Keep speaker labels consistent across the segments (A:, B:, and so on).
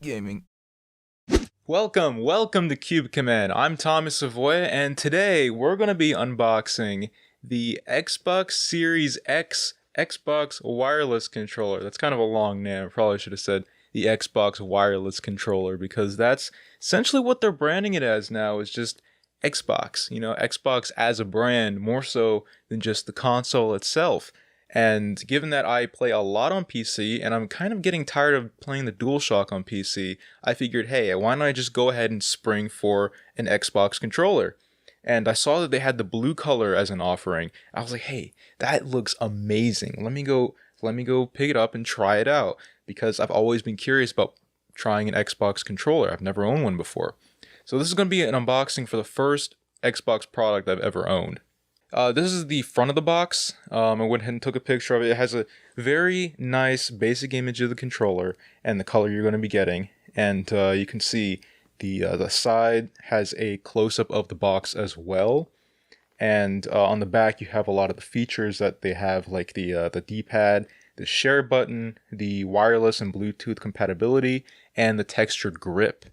A: Gaming.
B: Welcome to Cube Command. I'm Thomas Savoya, and today we're going to be unboxing the Xbox Series X Xbox wireless controller. That's kind of a long name. I probably should have said the Xbox wireless controller, because that's essentially what they're branding it as now, is just Xbox. You know, Xbox as a brand, more so than just the console itself. And given that I play a lot on PC and I'm kind of getting tired of playing the DualShock on PC, I figured, hey, why not I just go ahead and spring for an Xbox controller? And I saw that they had the blue color as an offering. I was like, hey, that looks amazing. Let me go pick it up and try it out, because I've always been curious about trying an Xbox controller. I've never owned one before. So this is going to be an unboxing for the first Xbox product I've ever owned. This is the front of the box. I went ahead and took a picture of it. It has a very nice basic image of the controller and the color you're going to be getting. And you can see the side has a close-up of the box as well. And on the back you have a lot of the features that they have, like the D-pad, the share button, the wireless and Bluetooth compatibility, and the textured grip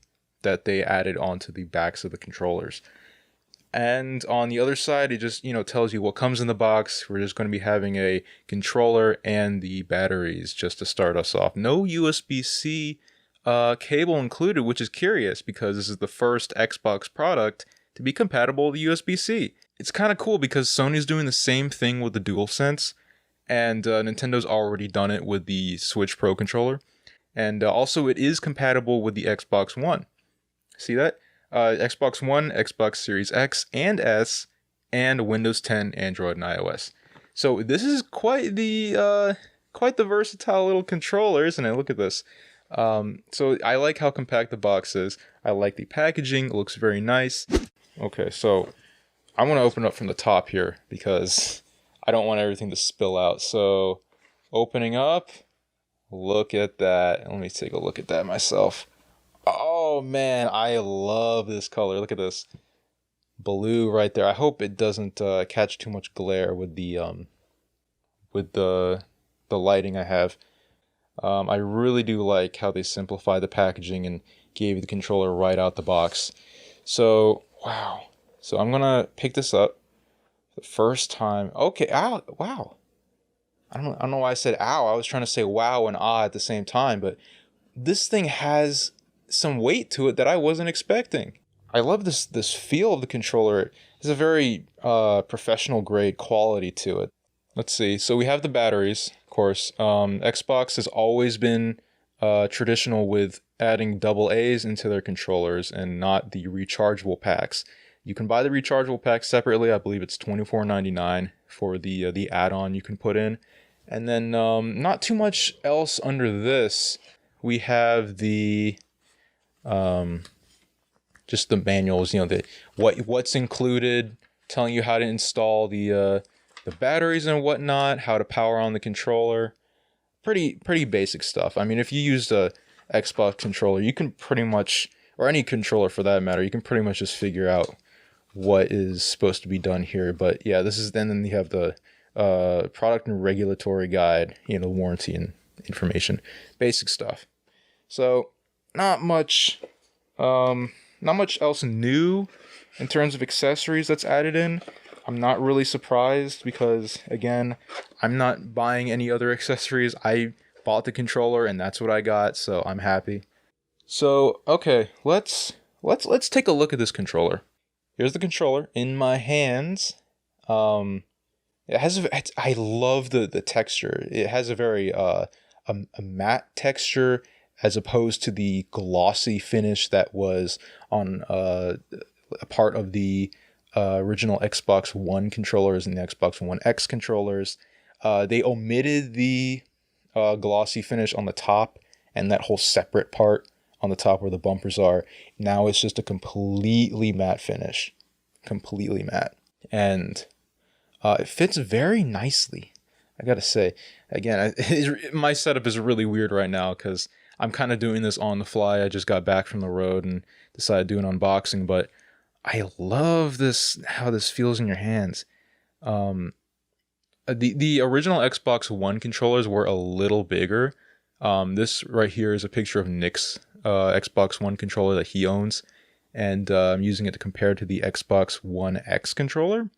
B: that they added onto the backs of the controllers. And on the other side, it just, tells you what comes in the box. We're just going to be having a controller and the batteries just to start us off. No USB-C cable included, which is curious because this is the first Xbox product to be compatible with USB-C. It's kind of cool because Sony's doing the same thing with the DualSense, and Nintendo's already done it with the Switch Pro controller. And also it is compatible with the Xbox One. See that? Xbox One, Xbox Series X and S, and Windows 10, Android, and iOS. So this is quite the versatile little controller, isn't it? Look at this. So I like how compact the box is. I like the packaging. It looks very nice. Okay, so I want to open up from the top here because I don't want everything to spill out. So opening up, look at that. Let me take a look at that myself. Oh man, I love this color. Look at this blue right there. I hope it doesn't catch too much glare with the lighting I have. I really do like how they simplify the packaging and gave you the controller right out the box. So wow. So I'm gonna pick this up the first time. Okay, ow, wow. I don't know why I said ow. I was trying to say wow and ah at the same time, but this thing has some weight to it that I wasn't expecting. I love this feel of the controller. There's a very professional grade quality to it. Let's see. So we have the batteries, of course. Xbox has always been traditional with adding AA's into their controllers and not the rechargeable packs. You can buy the rechargeable pack separately. I believe it's $24.99 for the add-on you can put in. And then not too much else under this. We have the just the manuals, what's included, telling you how to install the batteries and whatnot, how to power on the controller. Pretty basic stuff. I mean, if you used a Xbox controller, you can pretty much, or any controller for that matter, you can pretty much just figure out what is supposed to be done here. But yeah, this is then you have the product and regulatory guide, warranty and information, basic stuff. So not much else new in terms of accessories that's added in. I'm not really surprised because, again, I'm not buying any other accessories. I bought the controller and that's what I got, so I'm happy. So, okay, let's take a look at this controller. Here's the controller in my hands. I love the texture. It has a very a matte texture, as opposed to the glossy finish that was on a part of the original Xbox One controllers and the Xbox One X controllers. They omitted the glossy finish on the top and that whole separate part on the top where the bumpers are. Now it's just a completely matte finish. Completely matte. And it fits very nicely, I gotta say. Again, my setup is really weird right now because I'm kind of doing this on the fly. I just got back from the road and decided to do an unboxing, but I love how this feels in your hands. The original Xbox One controllers were a little bigger. This right here is a picture of Nick's Xbox One controller that he owns, and I'm using it to compare to the Xbox One X controller.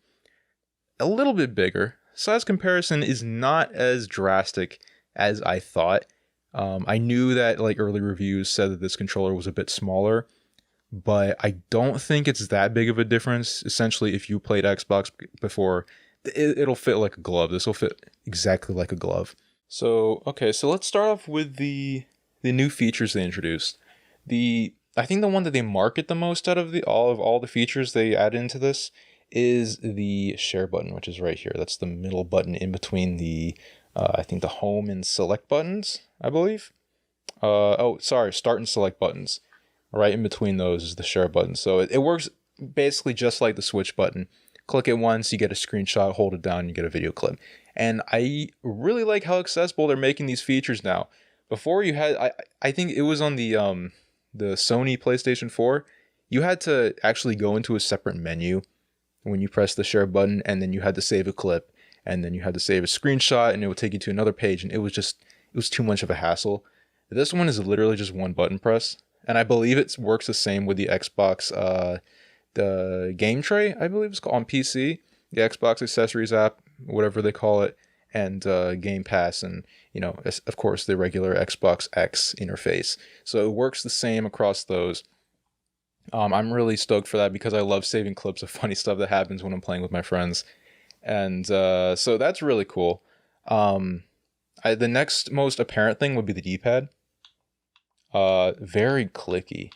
B: A little bit bigger. Size comparison is not as drastic as I thought. I knew that like early reviews said that this controller was a bit smaller, but I don't think it's that big of a difference. Essentially, if you played Xbox before, it'll fit like a glove. This will fit exactly like a glove. So, okay, so let's start off with the new features they introduced. I think the one that they market the most out of all the features they added into this is the share button, which is right here. That's the middle button in between the I think the home and select buttons, I believe. Start and select buttons. Right in between those is the share button. So it works basically just like the switch button. Click it once, you get a screenshot, hold it down, you get a video clip. And I really like how accessible they're making these features now. Before you had, I think it was on the Sony PlayStation 4, you had to actually go into a separate menu when you press the share button, and then you had to save a clip, and then you had to save a screenshot, and it would take you to another page, and it was too much of a hassle. This one is literally just one button press, and I believe it works the same with the Xbox, the Game Tray, I believe it's called on PC, the Xbox Accessories app, whatever they call it, and Game Pass, and of course the regular Xbox X interface. So it works the same across those. I'm really stoked for that because I love saving clips of funny stuff that happens when I'm playing with my friends, and so that's really cool. The next most apparent thing would be the D-pad. Very clicky,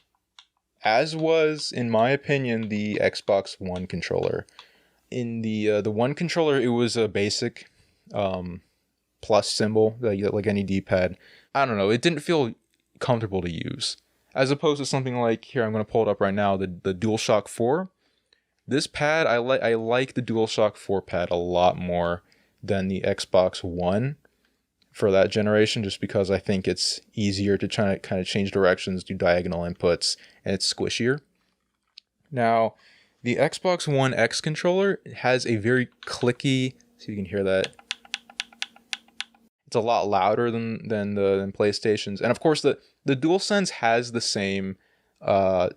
B: as was, in my opinion, the Xbox One controller. In the One controller, it was a basic plus symbol, like any D-pad. I don't know, it didn't feel comfortable to use. As opposed to something like, here, I'm going to pull it up right now, the DualShock 4. This pad, I like the DualShock 4 pad a lot more than the Xbox One for that generation, just because I think it's easier to try to kind of change directions, do diagonal inputs, and it's squishier. Now, the Xbox One X controller has a very clicky, see if you can hear that. It's a lot louder than PlayStation's. And of course, the DualSense has the same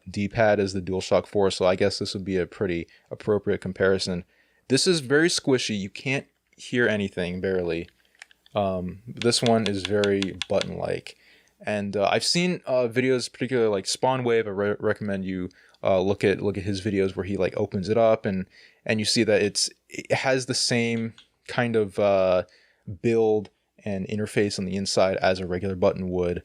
B: D-pad as the DualShock 4, so I guess this would be a pretty appropriate comparison. This is very squishy. You can't hear anything, barely. This one is very button-like. And I've seen videos, particularly like Spawn Wave. I recommend you look at his videos where he like opens it up, and you see that it has the same kind of build and interface on the inside as a regular button would.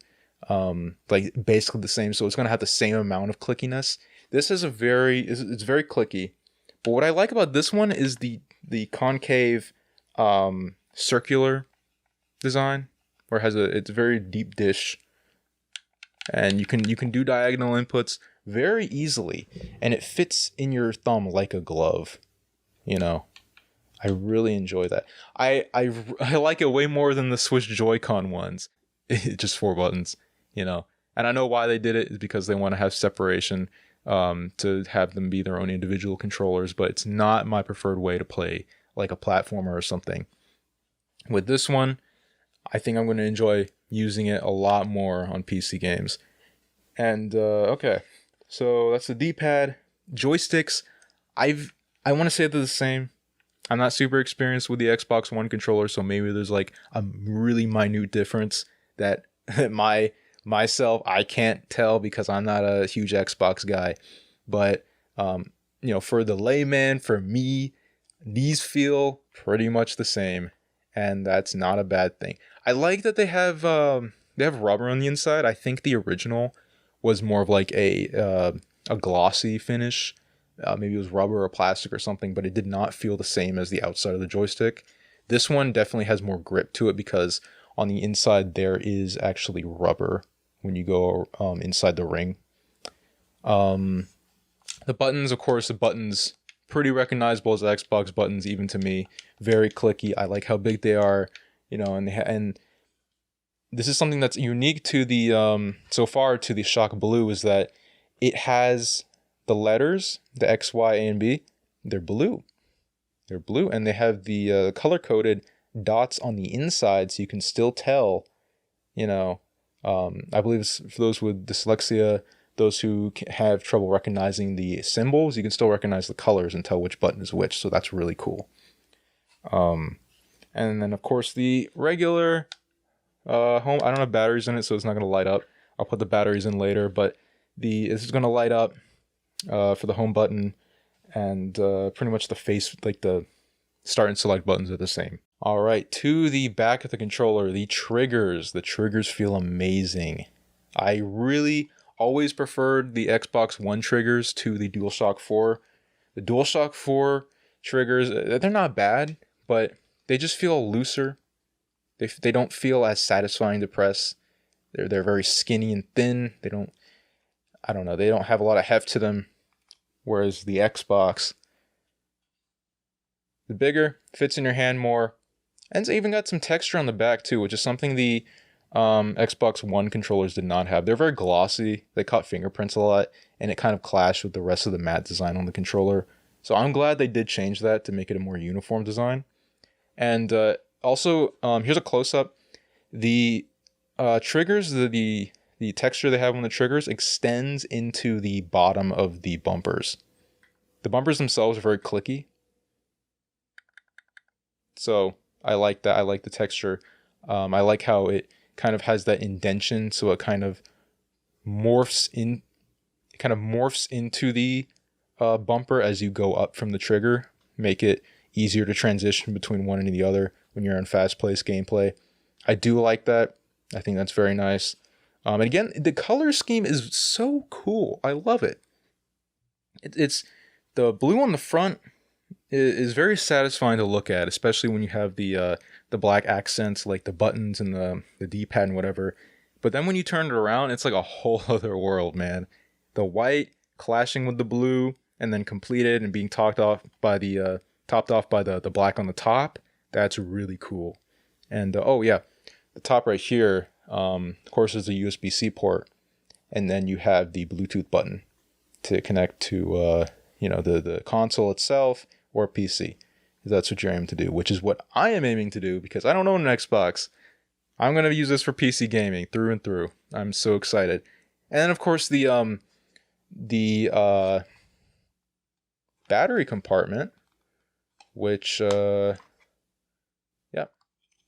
B: Like basically the same, so it's going to have the same amount of clickiness. This is it's very clicky, but what I like about this one is the concave circular design, where it's a very deep dish, and you can do diagonal inputs very easily, and it fits in your thumb like a glove. I really enjoy that. I like it way more than the Switch Joy-Con ones. It's just 4 buttons, and I know why they did it is because they want to have separation, to have them be their own individual controllers, but it's not my preferred way to play like a platformer or something. With this one, I think I'm going to enjoy using it a lot more on PC games. And okay, so that's the D-pad. Joysticks, I want to say they're the same. I'm not super experienced with the Xbox One controller, so maybe there's like a really minute difference that myself I can't tell because I'm not a huge Xbox guy. But for the layman, for me, these feel pretty much the same, and that's not a bad thing. I like that they have rubber on the inside. I think the original was more of like a glossy finish. Maybe it was rubber or plastic or something, but it did not feel the same as the outside of the joystick. This one definitely has more grip to it because on the inside there is actually rubber when you go inside the ring. The buttons, of course, pretty recognizable as Xbox buttons, even to me. Very clicky. I like how big they are, and this is something that's unique to the so far to the Shock Blue, is that it has the letters, the X, Y, A, and B, they're blue. They're blue, and they have the color-coded dots on the inside, so you can still tell, I believe it's for those with dyslexia, those who have trouble recognizing the symbols, you can still recognize the colors and tell which button is which. So that's really cool. And then of course the regular home. I don't have batteries in it, so it's not going to light up. I'll put the batteries in later, but this is going to light up for the home button, and pretty much the face, like the start and select buttons are the same. All right, to the back of the controller, the triggers. The triggers feel amazing. I really always preferred the Xbox One triggers to the DualShock 4. The DualShock 4 triggers, they're not bad, but they just feel looser. They don't feel as satisfying to press. They're very skinny and thin. They don't have a lot of heft to them. Whereas the Xbox, the bigger, fits in your hand more. And it's even got some texture on the back too, which is something the Xbox One controllers did not have. They're very glossy. They caught fingerprints a lot, and it kind of clashed with the rest of the matte design on the controller. So I'm glad they did change that to make it a more uniform design. And also, here's a close-up. The triggers, the texture they have on the triggers extends into the bottom of the bumpers. The bumpers themselves are very clicky. So I like that. I like the texture. I like how it kind of has that indentation, so it kind of morphs into the bumper as you go up from the trigger. Make it easier to transition between one and the other when you're in fast-paced gameplay. I do like that. I think that's very nice. And again, the color scheme is so cool. I love it. It's the blue on the front is very satisfying to look at, especially when you have the black accents, like the buttons and the D-pad and whatever. But then when you turn it around, it's like a whole other world, man. The white clashing with the blue and then completed and being topped off by the black on the top. That's really cool. And oh yeah, the top right here, of course, is a USB-C port, and then you have the Bluetooth button to connect to the console itself or PC. That's what you're aiming to do, which is what I am aiming to do because I don't own an Xbox. I'm gonna use this for PC gaming through and through. I'm so excited. And then of course the battery compartment, which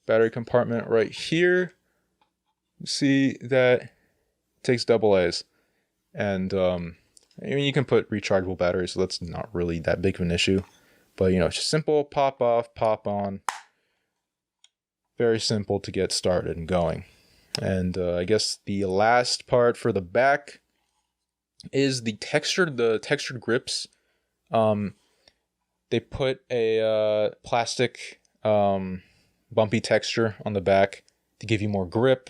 B: battery compartment right here. You see that it takes AA's, and I mean you can put rechargeable batteries, so that's not really that big of an issue. But it's just simple, pop off, pop on. Very simple to get started and going. And I guess the last part for the back is the textured grips. They put a plastic bumpy texture on the back to give you more grip,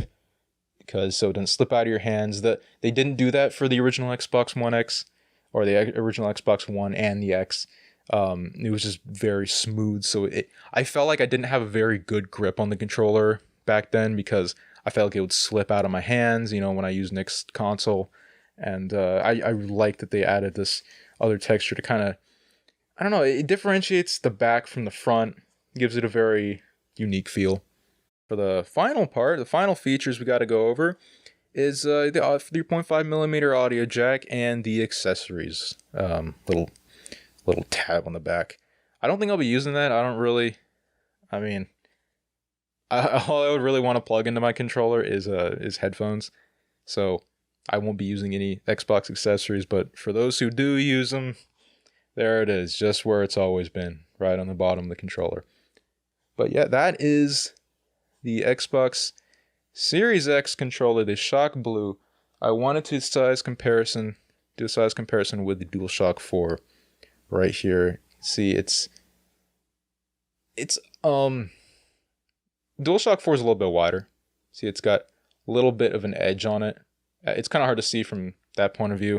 B: so it doesn't slip out of your hands. They didn't do that for the original Xbox One X or the original Xbox One and the X. It was just very smooth, so I felt like I didn't have a very good grip on the controller back then because I felt like it would slip out of my hands, when I used Nick's console. And I like that they added this other texture to kind of, I don't know, it differentiates the back from the front, gives it a very unique feel. For the final part, the final features we got to go over is the 3.5mm audio jack and the accessories. Little tab on the back. I don't think I'll be using that. All I would really want to plug into my controller is headphones. So I won't be using any Xbox accessories, but for those who do use them, there it is, just where it's always been, right on the bottom of the controller. But yeah, that is the Xbox Series X controller, the Shock Blue. I wanted to do a size comparison with the DualShock 4 right here. See, it's DualShock 4 is a little bit wider. See, it's got a little bit of an edge on it. It's kind of hard to see from that point of view.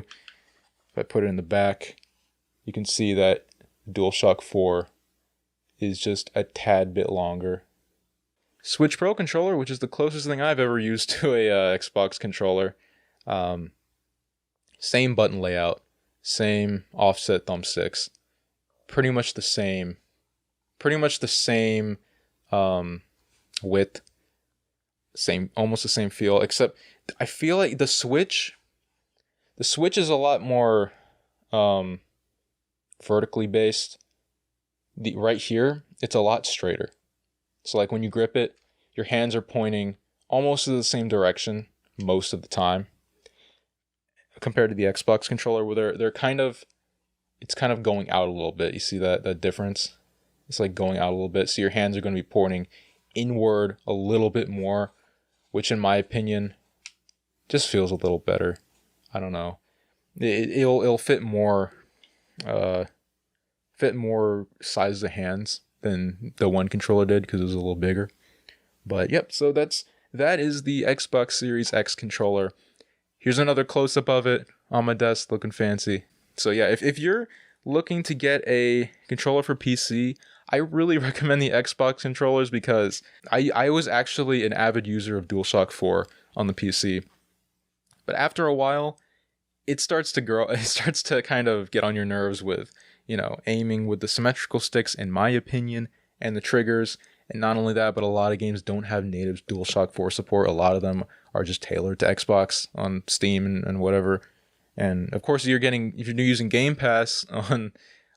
B: If I put it in the back, you can see that DualShock 4 is just a tad bit longer. Switch Pro controller, which is the closest thing I've ever used to a Xbox controller. Same button layout, same offset thumbsticks, pretty much the same width, almost the same feel, except I feel like the Switch is a lot more vertically based. The right here, it's a lot straighter. So like when you grip it, your hands are pointing almost to the same direction most of the time, compared to the Xbox controller, where they're kind of, it's kind of going out a little bit. You see that difference? It's like going out a little bit. So your hands are going to be pointing inward a little bit more, which in my opinion just feels a little better. I don't know. It'll fit more sizes of hands than the one controller did because it was a little bigger. But yep, so that is the Xbox Series X controller. Here's another close-up of it on my desk, looking fancy. So yeah, if you're looking to get a controller for PC, I really recommend the Xbox controllers because I was actually an avid user of DualShock 4 on the PC. But after a while, it starts to grow. It starts to kind of get on your nerves with, aiming with the symmetrical sticks, in my opinion, and the triggers. And not only that, but a lot of games don't have native DualShock 4 support. A lot of them are just tailored to Xbox on Steam and whatever. And of course, if you're using Game Pass on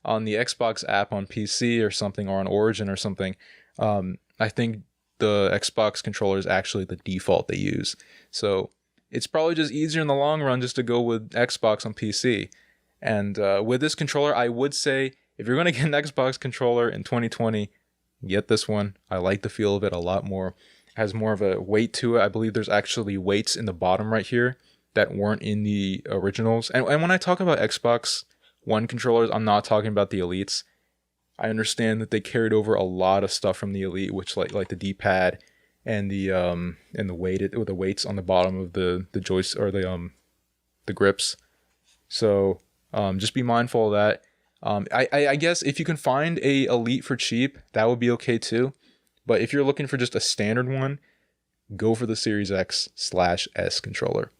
B: the Xbox app on PC or something, or on Origin or something, I think the Xbox controller is actually the default they use. So it's probably just easier in the long run just to go with Xbox on PC. And with this controller, I would say if you're going to get an Xbox controller in 2020, get this one. I like the feel of it a lot more. It has more of a weight to it. I believe there's actually weights in the bottom right here that weren't in the originals. And when I talk about Xbox One controllers, I'm not talking about the Elites. I understand that they carried over a lot of stuff from the Elite, which like the D-pad and the weights on the bottom of the joist, or the grips. So just be mindful of that. I guess if you can find a Elite for cheap, that would be okay too. But if you're looking for just a standard one, go for the Series X/S controller.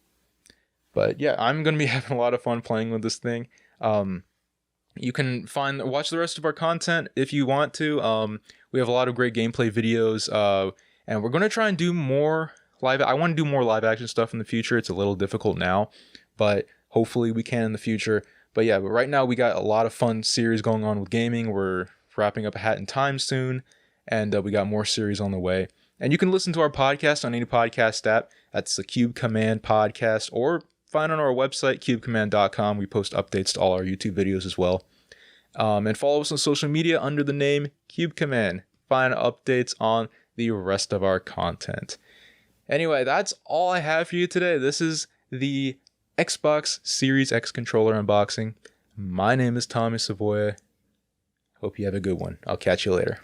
B: But yeah, I'm going to be having a lot of fun playing with this thing. You can watch the rest of our content if you want to. We have a lot of great gameplay videos, and we're going to try and do more I want to do more live action stuff in the future. It's a little difficult now, but hopefully we can in the future. But yeah, but right now we got a lot of fun series going on with gaming. We're wrapping up A Hat in Time soon, and we got more series on the way. And you can listen to our podcast on any podcast app. That's the Cube Command podcast, or find on our website, cubecommand.com. We post updates to all our YouTube videos as well. And follow us on social media under the name Cube Command. Find updates on the rest of our content. Anyway, that's all I have for you today. This is the Xbox Series X controller unboxing. My name is Tommy Savoya. Hope you have a good one. I'll catch you later.